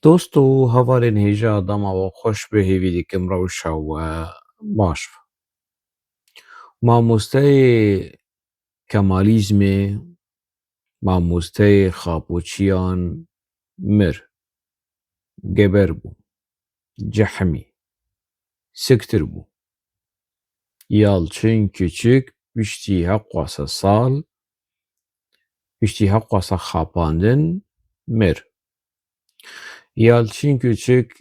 دوستو هەڤارên hêja dema we xweş bi hêvî dikim rewşa we baş be. Mamosteyê Kemalîzmê, mamosteyê xapûçiyan mir, geber bû, cehmî, siktir bû. Yalçın Küçük piştî heqwasa sal, piştî heqwasa xapandin mir. Yalçın Küçük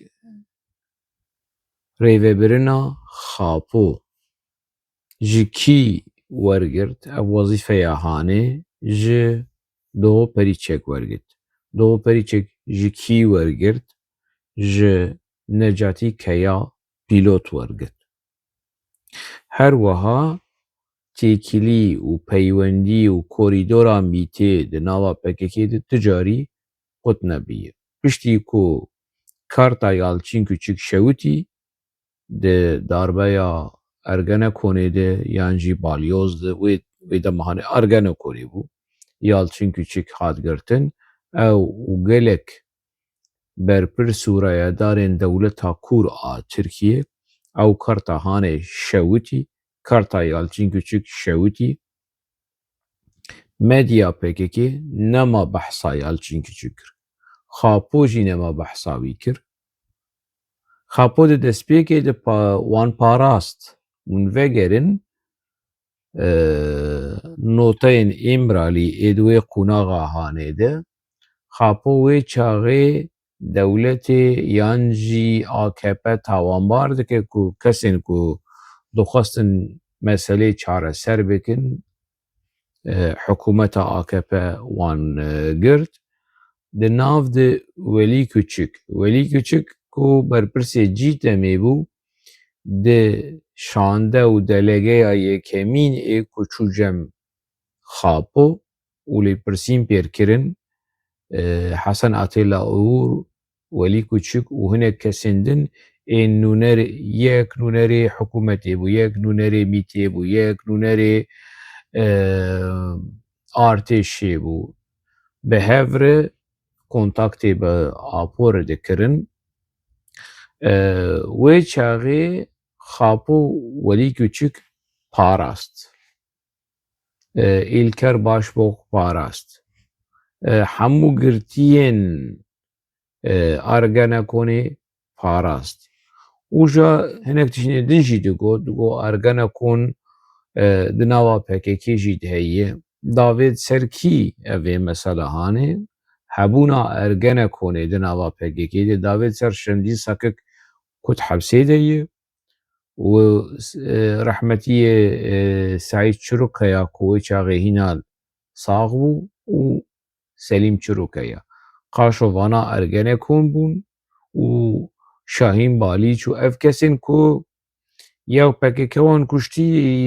rêvebirina xapû ji kî wergirt? Ev wezîfeya Hanê ji Doho Perîçek wergirt. Doho Perîçek ji kî wergirt? Ji Necatî Keya pîlot wergirt. Her wiha têkilî û peywendî û korîdora mîtê di nava PKK de ti carî qut nebûye. Piştî ku karta Yalçın Küçük şewitî di darbeya Ergenekonê de yan jî Balyoz de wê dema Ergenekonê bû. Yalçın Küçük hat girtin ew û gelek berpir sûreyedarên dewleta kûr a Tirkiyê ew karta Hanê şewitî, karta Yalçın Küçük şewitî. Medya PKK nema behsa Yalçın Küçük kir. Xapû jî nema behsa wî kir. Xapû di destpêkê de wan parast hûn vegerin noteyên Îmralî ê di wê qunaxa Hanê de Xapû wê çaxê dewletê yan jî AKP tawanbar dike ku kesên ku dixwastin meselê çareser bikin hikûmeta AKP wan girt. Di nav de Welî Küçük. Welî Küçük ku berpirsê Cîtemê bû di şande û delegeya yekemînê ku çû cem Xapû û lêpirsîn pêr kirin Hesen Atêla Oğur ولî kûçik û hinek kesên din ên nûnerê yek nûnerê hikûmetê bû, yek nûnerê mîtê bû, yek nûnerê artêşê bû. Bi hev re kontaktê bi aporê dikirin. Wê çaxê xapû welî kûçik parast. Îlker Başbûk parast. Hemû girtiyên Ergenekonê parast. û ja hinek tiştên din jî digot Ergenekon di nava PKK jî heye. Davêt ser kî ev ê mesele hane? Hebûna Ergenekonê di nava PKK de davêt ser Şemdîn Sakik ku hebsê de ye û rehmetiyê Saîd Çirûk heya ku wê çaxê hîna sax bû û Selîm Çirûk heya. Qaşovana Ergenekon bûn û Şahîn Balîç û ev kesên ku ya PKK wan kuştî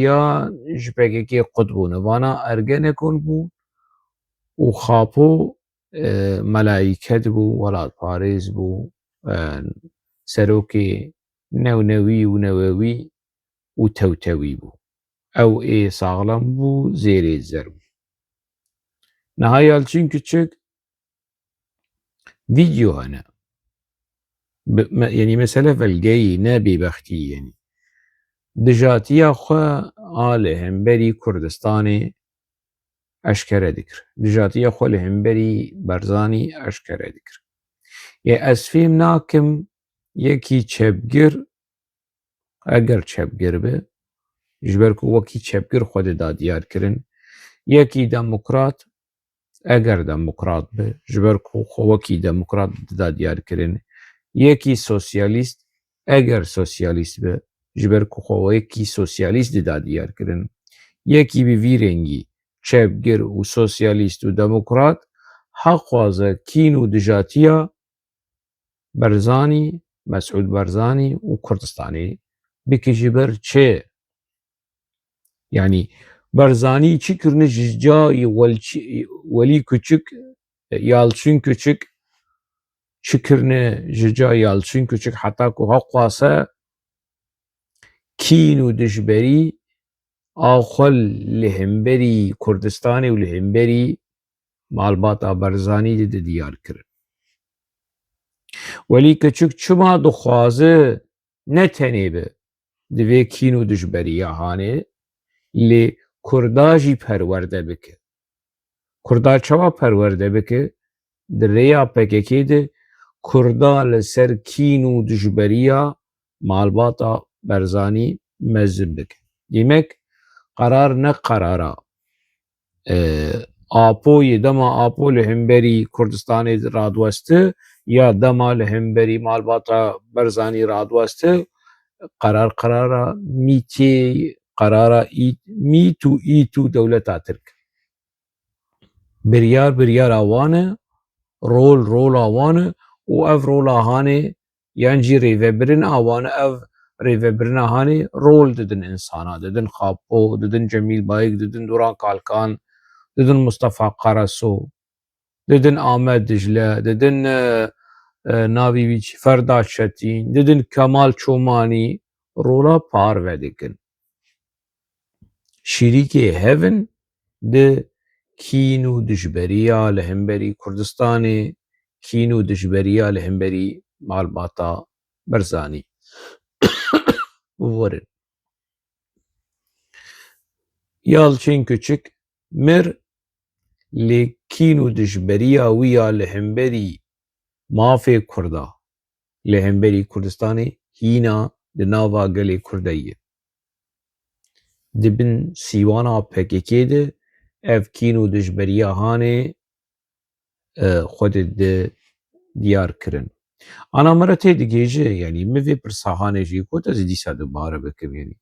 ya ji PKK qut bûn. Vana Ergenekon bû û xapû melayîket bû, welatparêz bû, serokê Newnewi û Newewî û Tewtewî bû. Ew ê saxlem bû, zêrê zer bû. Niha Yalçîn Kûçik vîdyo hene. Yenî mesele velgeyî ne bêbextî yenî. Dijatiya xwe a li hemberî Kurdistanê eşkere dikir. Dijatiya xwe li hemberî Barzanî eşkere dikir. Ez fêm nakim yekî çepgir eger çepgir be ji ber ku wekî çepgir xwe dida diyarkirin, yekî demokrat eger demokrat be ji ber ku xwe wekî demokrat dida diyarkirin, yekî sosyalîst eger sosyalîst be ji ber ku xwe wekî sosyalîst dida diyarkirin, yekî bi vî rengî çepgir û sosyalîst û demokrat heq dixwaze kîn û dijatiya Barzanî, Mesûd Barzanî û Kurdistanê bike ji ber çi? Yanî Barzanî çi kirine ji cayê Welî Kûçik Yalçîn Kûçik çi kirine ji cayê Yalçîn Kûçik heta ku heq dixwase kîn û dijberî a xwe li hemberî Kurdistanê û li hemberî malbata Barzanî de di diyarkirin. Welî Kûçik çima dixwaze ne tenê be di vê kîn û dijberiya hanê lê Kurda jî perwerde bike. Kurda çawa perwerde bike? Di rêya PKK de Kurda li ser kîn û dijberiya malbata Barzanî mezin bike. Demek qerar ne qerara apoyê dema apo li hemberî Kurdistanê radiweste ya dema li hemberî malbata Barzanî radiweste qerara mîtê qerara mît û ît û dewleta Tirk. Biryara wan e, rola wan e û ev rola hanê yan jî rêvebirina wan e ev rêvebirina hanê rol didin insana, didin Xapû, didin Cemîl Bayik, didin Duran Kalkan, didin Mustefa Qereso, didin Amed Dicle, didin navê wî çi Ferda Çetîn, didin Kemal Çomanî rola parve dikin. Şîrîkê hev in di kîn û dijberiya li hemberî Kurdistanê, kîn û dijberiya li hemberî malbata Barzanî. Werin Yalçîn Kûçik mir lê kîn û dijberiya wî ya li hemberî mafê Kurda li hemberî Kurdistanê hîna di nava gelê Kurdê ye. Di bin sîwana PKK de ev kîn û dijberiya hanê xwe di diyarkirin. Ana me re tê digêje yanî min vê pirsa hanê jî got ez ê dîsa dubare bikim yanî.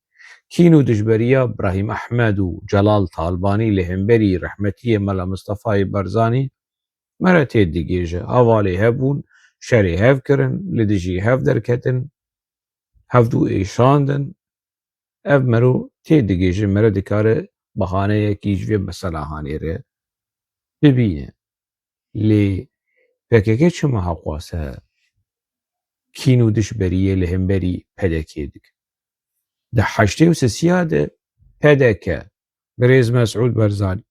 Kîn û dijberiya Brahîm Ehmed û Celal Talbanî li hemberî rehmetiyê Mela Mustefayê Barzanî me re tê digêje. Hevalê hev bûn, şerê hev kirin, li dijî hev derketin, hevdû êşandin. Ev mero tê digêje me re dikare behaneyekî ji vê mesela hanê re bibîne. Lê PKK çima heqwase کین و دژبەریە لە هێمبەری پەدەکێ دکە. دە 83 de پەدەکە برێز مەسعود بەرزانی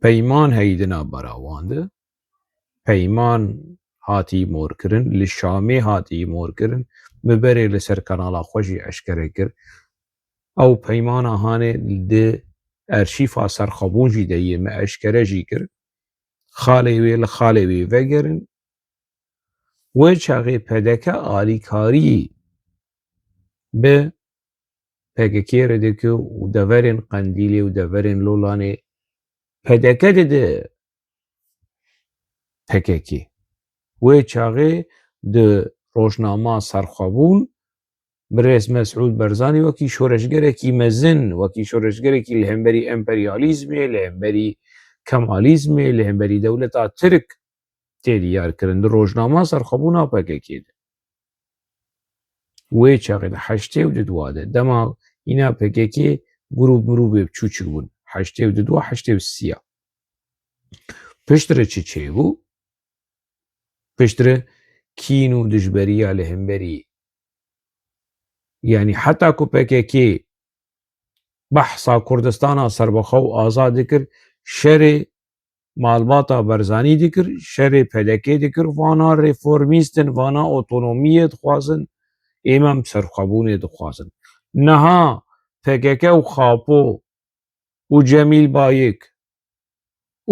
پەیمان هەیدنا بەراوانده پەیمان هاتی مۆرکردن لە شامێ هاتی مۆرکردن ببەرێ لەسەر کەناڵا خۆشی ئەشکەرە کرد ئەو پەیمانە هانێ دە ئەرشیفا سەرخەبوونژی دەیێمە ئەشکەرەژی کرد خاڵێ وێ لە خاڵێ وێ vەگەرن وێ چاغێ پەدەکە ئالیکاری بە پەکەکێرە دەکە و دەڤەرێن قەندیلێ و دەڤەرێن لۆڵانێ پەدەکە دەدە پەکەکێ وێ چاغێ دە ڕۆژناما سەرخەبوون برێز مەسعود بەرزانی وەکی شۆرەشگەرێکی مەزن وەکی شۆرەشگەرێکی لە هێمبەری ئەمپەریالیزمێ لە هێمبەری کەمالیزمێ لە هێمبەری دەولەتا ترک تێدیارکردن ڕۆژناما سەرخەبوونا پەکەکێدە وێ چاغێ لە 82 دەما ئینا پەکەکێ گروپ مرۆڤێ بچووچک بوون 82 83 پشترە چ چێبوو پشترە کین و دژبەریە لە هێمبەری یعنی حتا کو پەکەکێ بەحسا کوردستانا سەربەخە و ئازا دکرد شەرێ مالباتا بەرزانی دکرد شەرێ پەدەکێ دکرد وانا ڕێفۆرمیستن وانا ئۆتۆنۆمیە دخوازن ئێمەم سەرخەبوونێ دخوازن نەها پەکەکە و خاپۆ و جەمیل بایک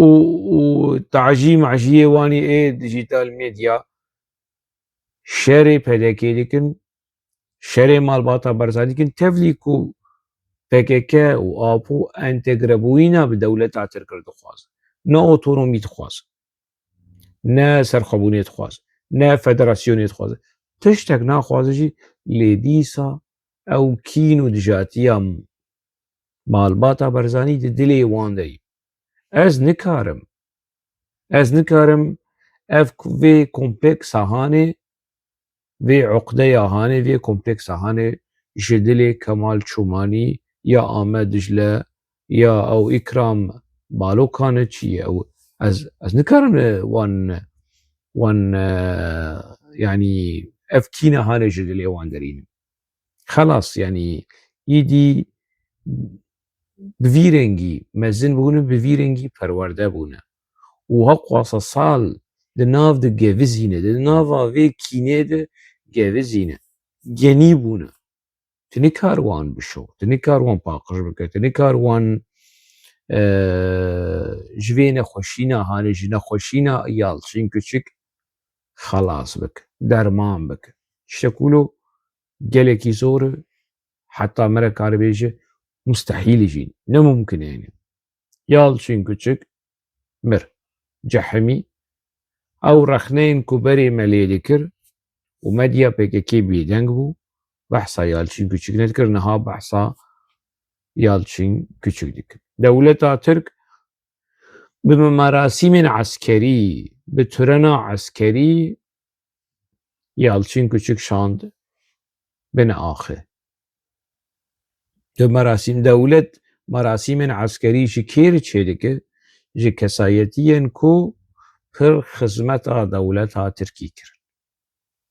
و تەعژی مەعژیێ وانی دیجیتال مێدیا شەرێ پەدەکێ دکن شەرێ مالباتا بەرزانی دکن تەڤلیک و پەکەکە و ئاپۆ ئەنتێگرەبووینا بە دەولەتا ترکرد دخوازن نە ئۆتۆنۆمی دخوازن نە سەرخەبوونێ دخوازن نە فەدەراسیۆنێ دخوازن تشتێک ناخوازژی لێ دیسا ئەو کین و دژاتیە مالباتا بەرزانی دلێ وان دەی ئەز نکارم ئەف vê کۆمپلێکسا هانێ vê عوقدەیا هانێ vê کۆمپلێکسا هانێ ji dilê Kemal Çûmanî ya Ahmed Dicle ya ew îkram Balokan çi ye ew ez nikarim wan yani ev kîna hane ji dilê wan derînim xelas yani îdî bi vî rengî mezin bûne bi vî rengî perwerde bûne û heqwasa sal di nav de gevizîne di nava vê kînê de gevizîne genî bûne tu nikar wan bişo tu nikar wan paqij bike tu nikar wan ji vê nexweşîna hane ji nexweşîna yalçîn küçük xelas bike derman bike tiştekûlo gelekî zor e heta me re karibêje mustehîlî jî nemumkin e yalçîn küçük mir cehemî ew rexneyên ku berê me lê dikir û medya pêkekê bêdeng bû behsa yalçîn küçük nedikir niha behsa yalçîn küçük dikir dewleta Tirk bi merasîmên eskerî bi tirena eskerî yalçîn küçük şand bin axê di merasîm dewlet merasîmên eskerî ji kê re çê dike ji kesayetiyên ku pir xizmeta dewleta Tirkî kirin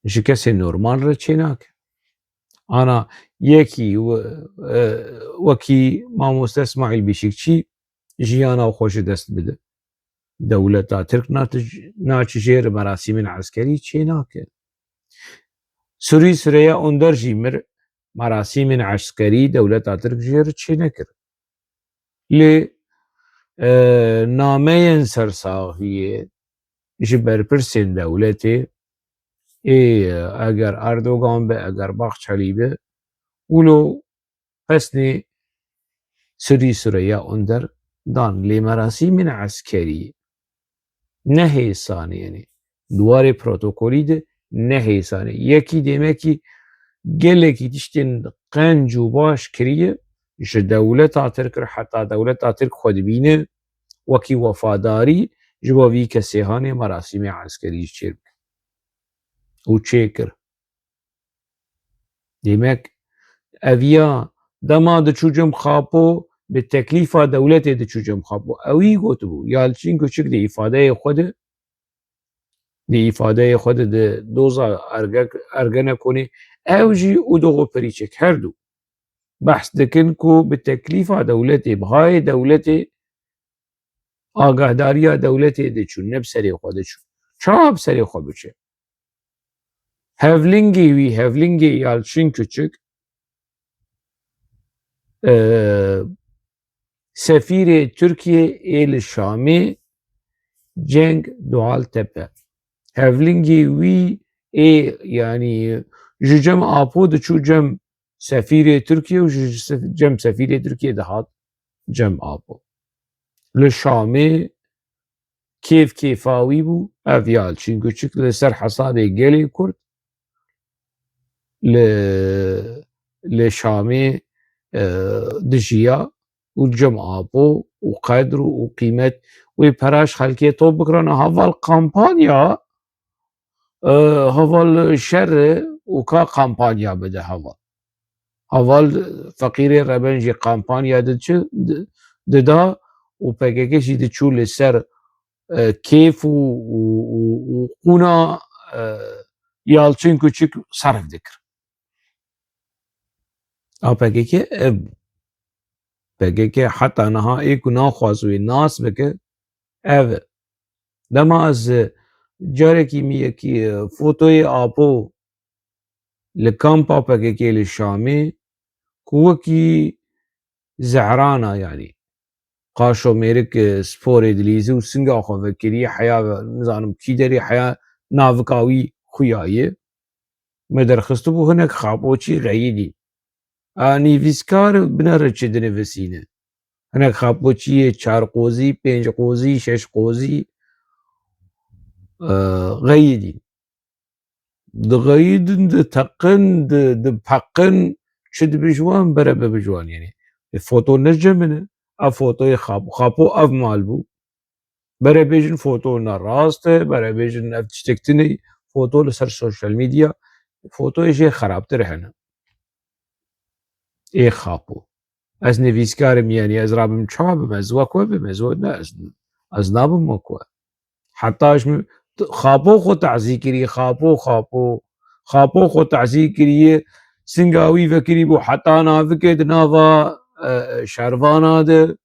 ji kesê normal re çê nake ana yekî wekî mamoste İsmaîl Bîşîkçî jiyana xwe ji dest bide dewleta Tirk naçe jê re merasîmên eskerî çê nake Swîsreya onder jî mir merasîmên eskerî dewleta Tirk jê re çê nekir lê nameyên sersaxiyê ji berpirsên dewletê eger Erdogan be eger Baxçelî be wilo pesnê Swîsreya onder dan lê merasîmên eskerî nehêsaniyê dwarê protokolî de nehêsanî yekî demekî gelekî tiştên qenc û baş kiriye ji dewleta Tirk re heta dewleta Tirk xwe dibîne wekî wefadarî ji bo vî kesê hanê merasîmê eskerî jî çê bike û çê kir demek eviya dema diçû cem xapo bi teklîfa dewletê diçû cem xapo ewî gotibû yalçîn küçük di îfadeyê xwe de دی ifadeyê xwe de di doza ergenekonê ew jî û doxoperîçek her du behs dikin ku bi teklîfa dewletê bihayê dewletê agahdariya dewletê diçûn ne bi serê xwe diçûn. Çawa bi serê xwe biçe? Hevlingê wî hevlingê Yalçin Küçük sefîrê Tirkiyeyê li Şamê Cenk Dualtepe hevlingê wî ê yanî ji cem Apo diçû cem sefîrê Tirkiye û ji cem sefîrê Tirkiye dihat cem Apo. Li Şamê kêf kêfa wî bû ev Yalçin Küçük li ser hesabê gelê Kurd li Şamê dijiya û cem Apo û qedr û qîmet wê peraş xelkê top bikirane heval kampanya heval şerê û ka kampanya bide heval. Heval feqîrê reben jî kampanya dida û PKK jî diçû li ser kêf û qûna Yalçin Küçük serf dikir. A PKK ev bû. PKK heta niha ê ku naxwaz wê nas bike ev e. Dema ez carekî me yekî fotoyê Apo li kampa PKK li Şamê ku wekî zehrana yanî qaşomêrik sporê dilîzî û singa xwe vekiriye heya nizanim kî derê heya navika wî xuyaye me derxistibû hinek xapoçî xeyîdî. A nivîskar binere çi dinivîsîne. Hinek xapoçiyê çarqozî, pêncqozî, şeşqozî xeyîdîn. Dixeyîdin, diteqin, dipeqin çi dibijwan berebe bijwan yanî. Foto ne cemin e ev fotoyê Xapo ev mal bû. Berebêjin foto ne rast e, berebêjin ev tiştek tune foto li ser sosyal medya fotoyê jê xerabtir hene. Ê Xapo ez nivîskarım yanî ez rabim çawa bim ez wek we bim ne ez nabim wek we. Heta Xapo xwe tezî kirî Xapo xwe tezî kiriye singa wî vekirî bû heta navike di nava şervana de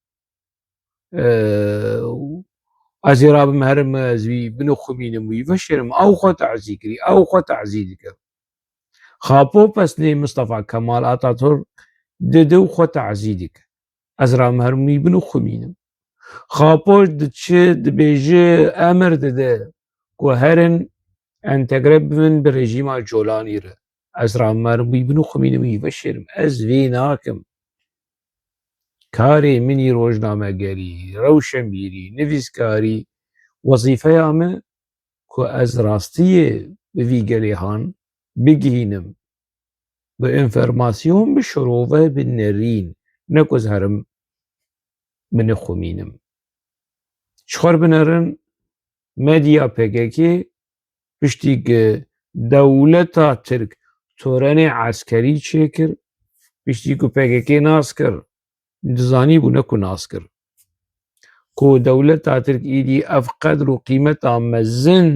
ez ê rabim herim ez wî binixwimînim wî veşêrim ew xwe tezî kirî ew xwe tezî dikir. Xapo pesnê Mistefa Kemal Atatürk dide û xwe tezî dike. Ez rabim herim wî binixwimînim. Xapo diçe dibêje emir dide ku herin entegre bibin bi rejîma Colanî re. Ez rabim herim wî binixwimînim wî veşêrim ez vê nakim. Karê minî rojnamegerî, rewşenbîrî, nivîskarî wezîfeya me ku ez rastiyê bi vî gelê han bigihînim bi înformasyon bişorove binêrîn ne ku ez herim binixwimînim. Ji xwe re binerin medya PKK piştî ku dewleta Tirk torenê eskerî çêkir piştî ku PKK nas kir dizanîbû ne ku nas kir ku dewleta Tirk êdî ev qedr û qîmeta mezin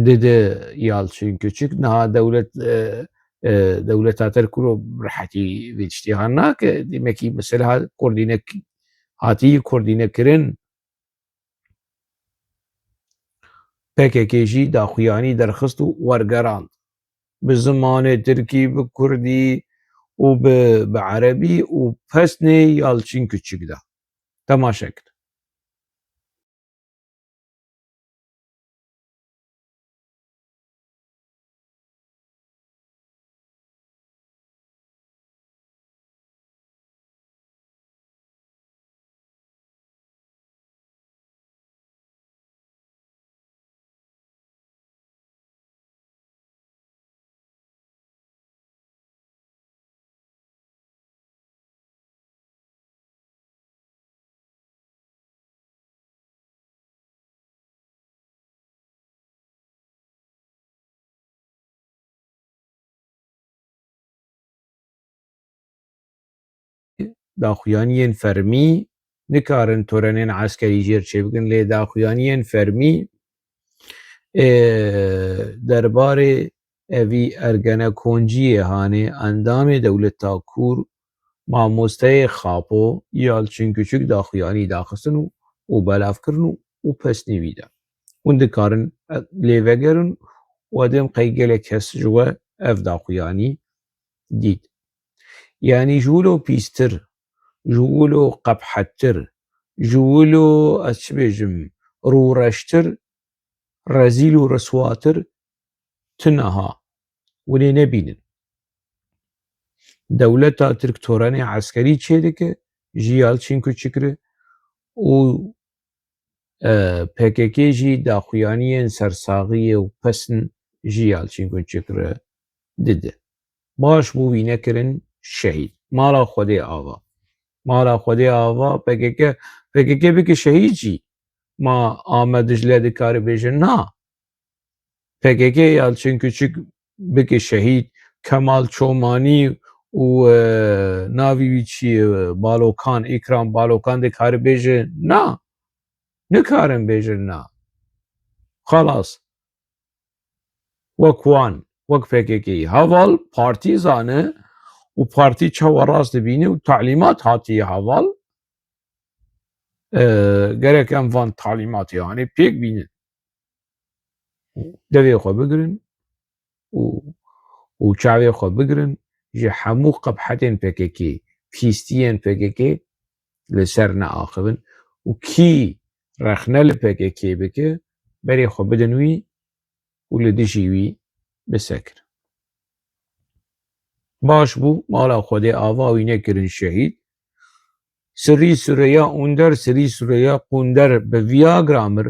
dide Yalçin Küçük niha dewleta Tirk ro bi rehetî vê tiştîhan nake demekî mesele hatiyî kurdînekirin PKK jî daxuyanî derxist û wergerand bi zimanê Tirkî bi Kurdî û bi erebî û pesnê Yalçin Küçük de temaşe kir. Daxuyaniyên fermî nikarin torenên eskerî jêr çêbikin lê daxuyaniyên fermî derbarê evî ergenekonciyê hanê endamê dewleta kûr mamosteyê xapo ya çînkiçik daxuyanî daxistin û belavkirin û pesnîvî da. Hûn dikarin lê vegerin û edêm qey gelek kes ji we ev daxuyanî dît. Yani ji wilo pîstir, ji wilo qebhettir, ji wilo ez çi bêjim rûreştir, rezîl û riswatir ti niha hûn ê nebînin. Dewleta Tirk torenê eskerî çêdike ji ya çînkiçik re û PKK jî daxuyaniyên sersaxiyê û pesn ji ya çînkiçik re dide. Baş bû wî nekirin şehîd. Mala Xwedê ava. Mala Xwedê ava PKK bike şehîd jî ma Ahmed Dicle dikare bêje na. PKK ya çînkiçik bike şehîd, Kemal Çomanî û navî wî çi ye Balokan, İkram Balokan dikare bêje na. Nikarin bêjin na. Xelas. Wek wan, wek PKK'yî. Heval partî zane û partî çawa rast dibîne û talîmat hatiye heval gerek em van talîmatê hanê pêk bînin. Devê xwe bigirin û çavê xwe bigirin ji hemû qebhetên PKK, pîstiyên PKK li ser neaxivin û kî rexne li PKK bike berê xwe bidin wî û li dijî wî bisekir. Baş bû mala Xwedê ava wî nekirin şehîd. Sirî Süreyya Under, Sirî Süreyya Qunder bi Viagra mir,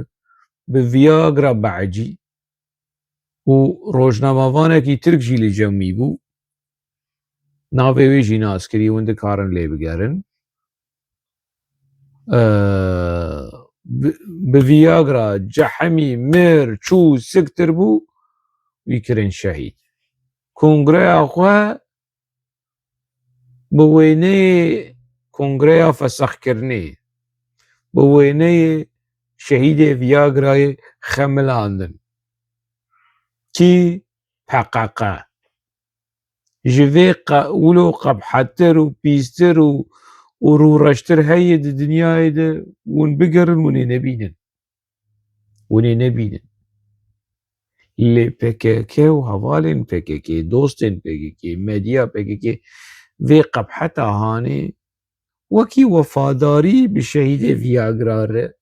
bi Viagra behecî û rojnamevanekî Tirk jî li cemî bû. Navê wê jî nas kirî hûn dikarin lê bigerin. Bi Viagra cehemî mir çû siktir bû wî kirin şehîd. Kongreya xwe bi wêneyê Kongreya Fesexkirinê bi wêneyê şehîdê Viagrayê xemilandin. Kî? PKK. Ji vê wilo qebhettir û pîstir û rûreştir heye di dinyayê de hûn bigerin hûn ê nebînin. Hûn ê nebînin. Lê PKK û hevalên PKK, dostên PKK, medya PKK vê qebheta hanê wekî wefadarî bi şehîdê Viagra re,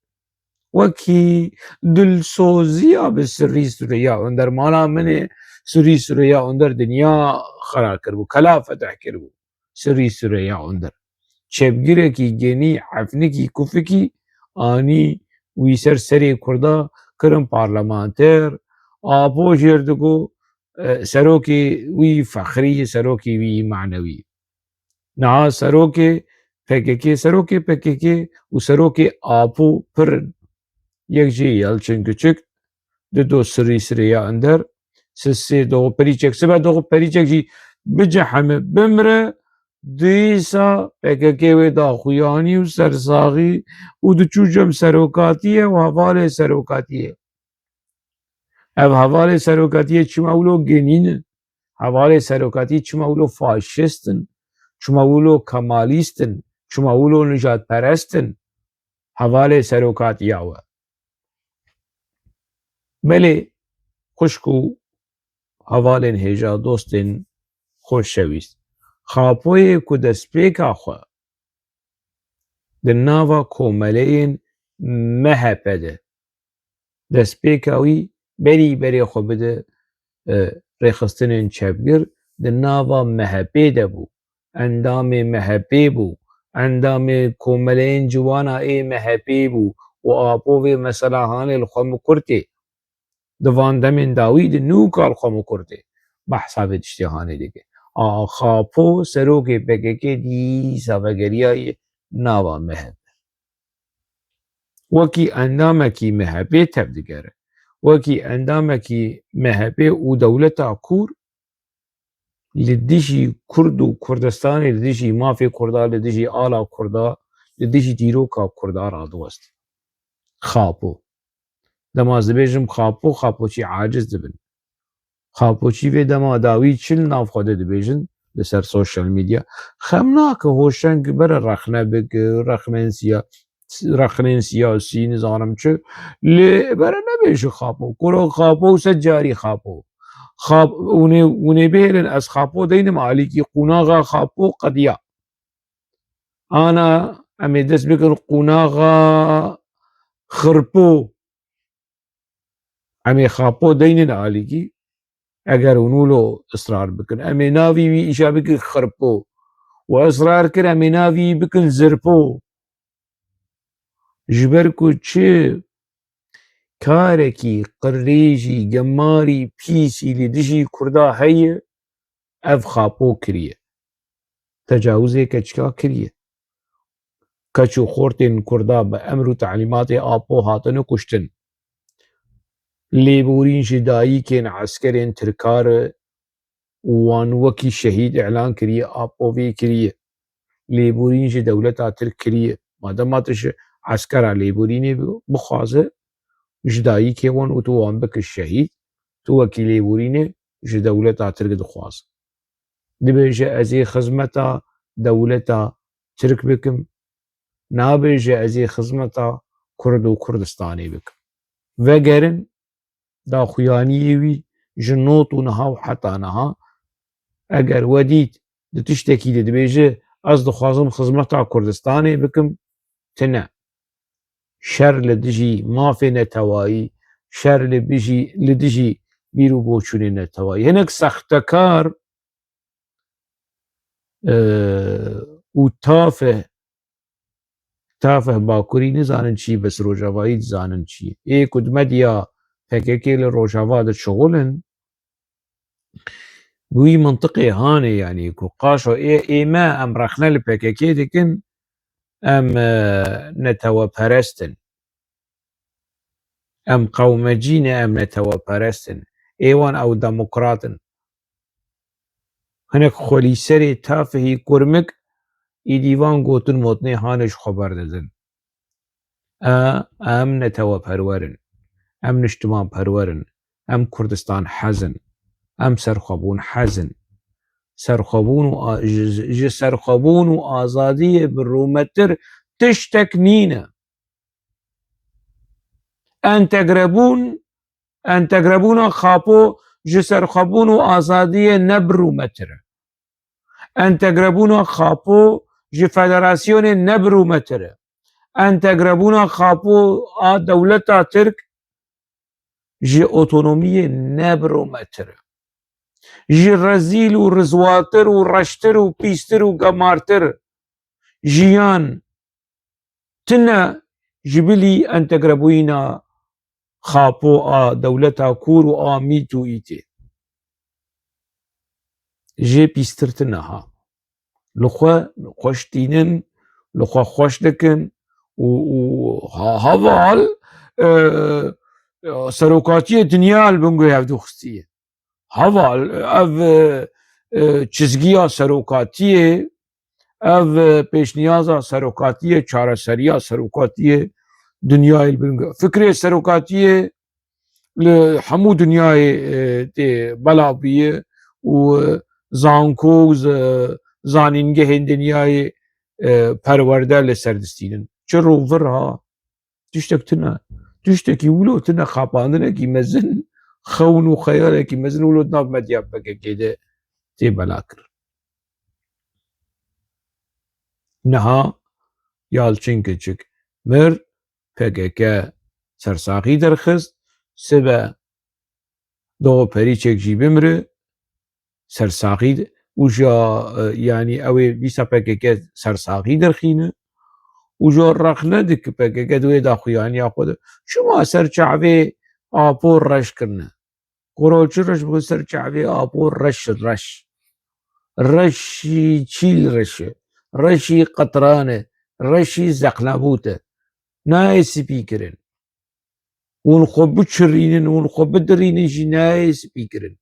wekî dilsoziya bi Sirî Süreyya Under mala min ê Sirî Süreyya Under dinya xera kirbû, kela feteh kirbû Sirî Süreyya Under. Çepgirekî genî hefnikî kufikî anî wî ser serê Kurda kirin parlamenter, apo jêr digo serokê wî fexrî, serokê wî manewî. Niha serokê PKK û serokê apo pirin. Yek jî Yalçınkiçik, dido Sirî Süreyya Under, sê Doğuperîçek, sibe Doğuperîçek jî biceheme bimire, dîsa PKK wê daxuyanî û sersaxî û diçû cem serokatiyê û hevalê serokatiyê. Ev hevalê serokatiyê çima wilo genîn in, hevalê serokatiyê çima wilo faşîst in, çima wilo kemalîst in, çima wilo nijadperest in, hevalê serokatiya we. Belê xwişk û hevalên hêja dostên xoşşewîst, xapoyê ku destpêka xwe di nava komeleyên MHP de destpêka wî berî berê xwe bide rêxistinên çepgir di nava MHP de bû, endamê MHP bû, endamê komeleyên ciwana ê MHP bû û apo vê mesela hanê li Xwemukurtê di van demên dawî de nûka li Xwemukurtê behsa vê tiştê hanê dike. Xapo serokê PKK dîsa vegeriya ye nava MHP. Wekî endamekî MHP tev digere, wekî endamekî MHP û dewleta kûr li dijî Kurd û Kurdistanê, li dijî mafê Kurda, li dijî ala Kurda, li dijî dîroka Kurda radiwest. Xapo. دەما دەبێژم خاپۆ خاپۆچی عاجز دەبن خاپۆچی vê dema dawî çil nav xwe de dibêjin li ser sosyal medya xem nake hoşeng bere rexne bike rexnên siyasî nizanim çi lê bere nebêje xapo kuro xapo sed carî xapo hûnê bihêlin ez xapo deynim alîkî qunaxa xapo qediya ana em ê dest bikin qunaxa xirpo em ê xapo deynin alîkî eger hûn lo israr bikin em ê navî wî îşa bikin xirpo û israr kir em ê navî bikin zirpo ji ber ku çi karekî qirêjî gemarî pîsî li dijî Kurda heye ev xapo kiriye tecawuzê keçika kiriye keç û xortên Kurda bi emr û teelîmatê Apo hatine kuştin lêborîn ji dayîkên eskerên tirkar û wan wekî şehîd elan kiriye Apo vê kiriye lêborîn ji dewleta Tirk kiriye madema tu ji eskera lêborînê bixwaze ji dayîkê wan û tu wan bikî şehîd tu wekî lêborînê ji dewleta Tirk dixwaze dibêje ez ê xizmeta dewleta Tirk bikim nabêje ez ê xizmeta Kurd û Kurdistanê bikim vegerin daxuyaniyê wî ji not û niha û heta niha eger we dît di tiştekî de dibêje ez dixwazim xizmeta Kurdistanê bikim tune şer li dijî mafê netewayî şer li dijî bîr û boçûnê netewayî hinek sextekar û tafeh bakurî nizanin çi bes rojavayî dizanin çi ê ku di medya PKK li rojava de şixulin wî mintiqê hane yanî ku qaşo ême em rexne li PKK dikin em neteweperestin em qewmecî ne em neteweperestin êwan ew demokratin hinek xwelîserê tafehî kurmik êdî wan gotin motnê hane ji xwe berdidin em neteweperwerin em niştimanperwerin em Kurdistan hezin em serxwebûn hezin ji serxwebûn û azadiyê bi rûmettir tiştek nîne entegrebûna xapo ji serxwebûn û azadiyê ne bi rûmettir e entegrebûna xapo ji federasyonê ne bi rûmettir e entegrebûna xapo a dewleta Tirk ji otonomiyê ne bi rûmettir e ji rezîl û rizwatir û reştir û pîstir û gemartir jiyan tune ji bilî entegrebûyîna xapo a dewleta Kûr û a Mît û Îtê jê pîstir tune ha li xwe xweş dînin li xwe xweş dikin û heval serokatiyê dinya li bin guhê hevdûxistî heval ev çizgiya serokatiyê ev pêşniyaza serokatiyê çareseriya serokatiyê dinyayê li bin guhê fikrê serokatiyê li hemû dinyayê tê belav bûye û zanko û zanîngehên dinyayê perwerde li ser distînin çi rovir ha tiştek tune tiştekî wilo tune xapandinekî mezin xewn û xeyalekî mezin wilo nav medya PKK de tê bela kir niha Yalçın Keçik mir PKK sersaxî derxist sibe do Perîçek jî bimire sersaxî û ja yanî ew ê dîsa PKK sersaxî derxîne û ja rexne dike PKK di wê daxuyaniya xwe de çima serçavê Apo reş kirine quro çi reş bike serçavê Apo reş reş reşî çîl reş e reşî qetran e reşî zeqnebût e nayê spî kirin hûn xwe biçirînin hûn xwe bidirînin jî nayê spî kirin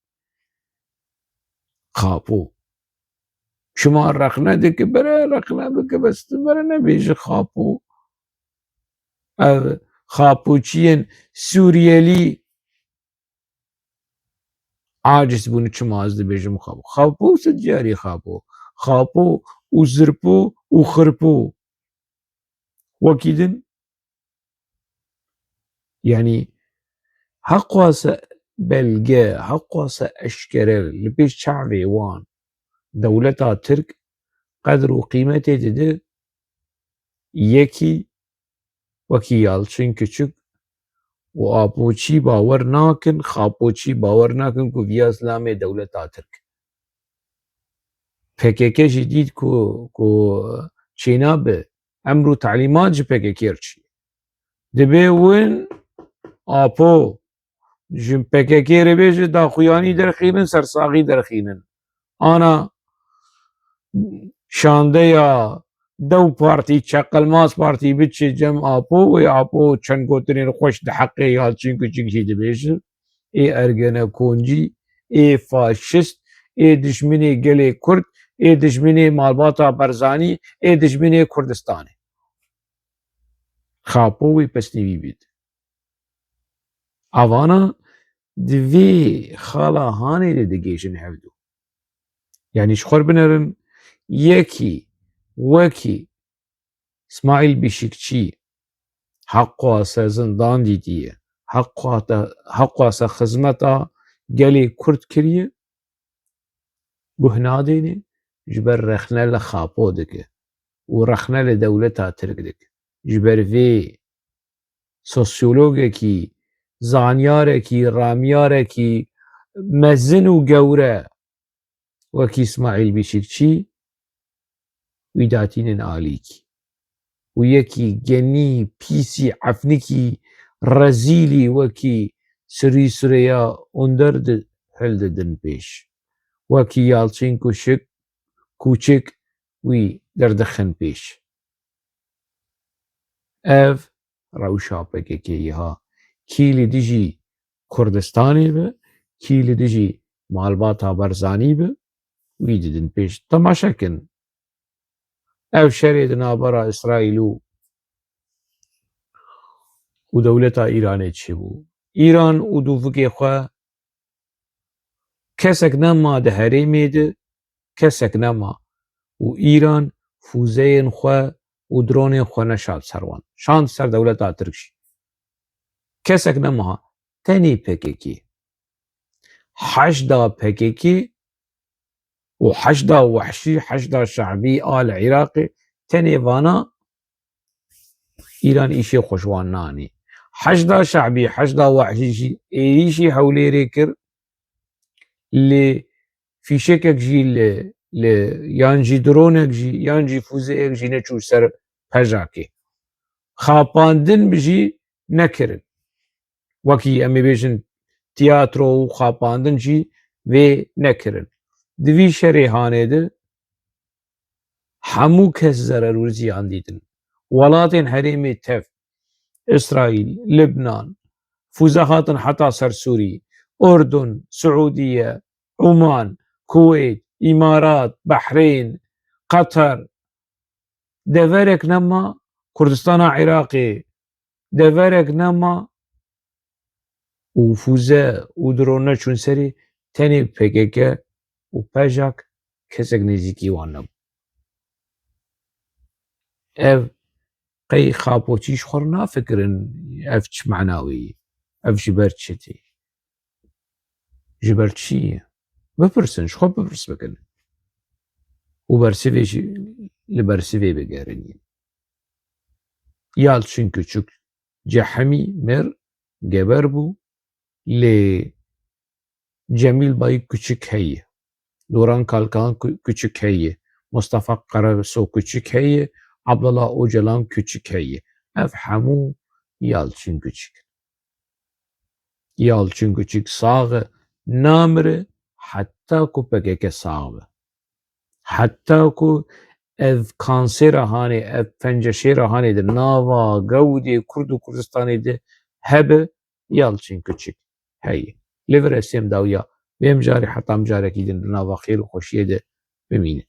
xapo çima rexne dike bere rexne bike bes tu bere nebêje xapo ev خاپوچiyên Sûriyelî aciz bûne çima ez dibêjim xapo. Xapo sed carî xapo. Xapo û zirpo û xirpo wekî din yanî heqwa se belge, heqwa se eşkere li pêş çavê wan dewleta Tirk qedr û qîmetê dide yekî wekî Yalçin Küçük û Apoçî bawer nakin, Xapoçî bawer nakin ku viya Zilamê dewleta Tirk. PKK jî dît ku çênabe emr û telîmat ji PKK re çi. Dibe win Apo ji PKK re bêje daxuyanî derxînin, sersaxî derxînin. Ana şandeya dew partî Çeqelmaz partî biçe cem Apo wê Apo çend gotinên xweş di heqê Yalçin Küçük jî dibêje ê ergenekoncî, ê faşîst, ê dijminê gelê Kurd, ê dijminê malbata Barzanî, ê dijminê Kurdistanê. Xapo wê pesnivî bêt. Avana di vê xala Hanê de digêjin hevdû. Yani ji xwe re binerin yekî wekî İsmaîl Bîşikçî heqwa se zindan dîtiye, heqwa se xizmeta gelê Kurd kiriye, guh nadêne ji ber rexne li Xapo dike û rexne li dewleta Tirk dike. Ji ber vê sosyologekî, zanyarekî, ramyarekî mezin û gewre wekî İsmaîl Bîşikçî wî datînin alîkî. û yekî genî, pîsî, efnikî, rezîlî wekî Sirî Süreyya Önder hil didin pêş. Wekî Yalçin Kûçik wî derdixin pêş. Ev rewşa PKK'yê ha. Kî li dijî Kurdistanê be, kî li dijî malbata Barzanî be wî didin pêş. Temaşe kin ev şerê di navbera İsraîl û dewleta Îranê çêbû. Îran û dûvikê xwe kesek nema di herêmê de, kesek nema û Îran fûzeyên xwe û dronên xwe neşand ser wan. Şand ser dewleta Tirk jî. Kesek nemaha tenê PKK. Heşda PKK û heşda wehşî, heşda şeعبî a li Iraqê tenê vana Îran îşê xwe ji wan nanî. Heşda şeعبî, heşda wehşî jî êrişî Hewlêrê kir lê fîşekek jî li yan jî dronek jî yan jî fûzeyek jî neçû ser pejakê. Xapandin jî nekirin. Wekî em ê bêjin tîyatro û xapandin jî vê nekirin. Di vî şerê Hanê de hemû kes zerer û ziyan dîtin. Welatên herêmê tev, İsraîl, Libnan, fûze hatin heta ser Sûrî, Urdun, Siûdiye, Oman, Kuweyt, İmarat, Behrên, Qeter, deverek nema Kurdistana Iraqê, deverek nema û fûze û dron neçûn serê tenê PKK û pejak kesek nêzîkî wan nebû. Ev qey Xapoçî ji xwe re nafikirin ev çi menawê ye, ev ji ber çi tê, ji ber çi ye? Bipirsin, ji xwe bipirs bikin û bersivê jî li bersivê bigerînin. Yalçin Küçük cehemî mir geber bû lê Cemîl Bayî Küçük heye, Duran Kalkan Küçük heye, Mustefa Qereso Küçük heye, Abdullah Öcalan Küçük heye. Ev hemû Yalçin Küçük. Yalçin Küçük sax e, namire heta ku PKK sax be. Heta ku ev kansêra Hanê, ev penceşêra Hanê di nava Gewdê Kurd û Kurdistanê de hebe Yalçin Küçük heye. Li vir ez sêm dawiya vêm carî heta em carekî din di nava xêr û xweşiyê de bimînin.